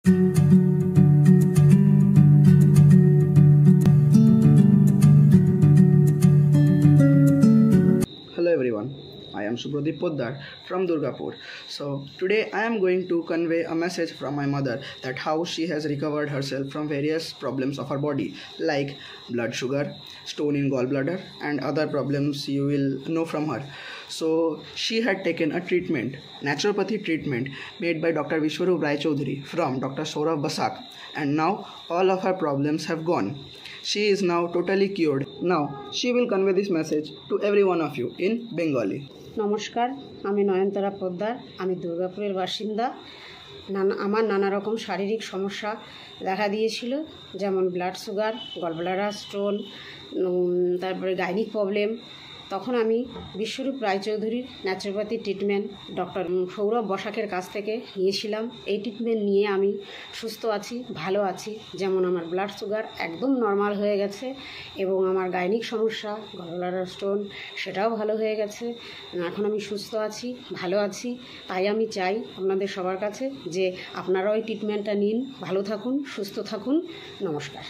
Hello everyone, I am Subhradeep Poddar from Durgapur. So today I am going to convey a message from my mother that how she has recovered herself from various problems of her body like blood sugar, stone in gallbladder and other problems you will know from her. So she had taken a treatment, naturopathy treatment made by Dr. Vishwarup Rai Chaudhary from Dr. Saurav Basak, and now all of her problems have gone. She is now totally cured. Now she will convey this message to every one of you in Bengali. নমস্কার, আমি নয়নতারা পোদ্দার। আমি দুর্গাপুরের বাসিন্দা। আমার নানা রকম শারীরিক সমস্যা দেখা দিয়েছিল, যেমন ব্লাড সুগার, গলব্লাডার স্টোন, তারপরে গাইনিক প্রবলেম। তখন আমি বিশ্বরূপ রায়চৌধুরীর ন্যাচুরোপ্যাথি ট্রিটমেন্ট ডক্টর সৌরভ বসাকের কাছ থেকে নিয়েছিলাম। এই ট্রিটমেন্ট নিয়ে আমি সুস্থ আছি, ভালো আছি। যেমন আমার ব্লাড সুগার একদম নর্মাল হয়ে গেছে এবং আমার গাইনিক সমস্যা, গলব্লাডার স্টোন, সেটাও ভালো হয়ে গেছে। এখন আমি সুস্থ আছি, ভালো আছি। তাই আমি চাই আপনাদের সবার কাছে যে আপনারাও এই ট্রিটমেন্টটা নিন, ভালো থাকুন, সুস্থ থাকুন। নমস্কার।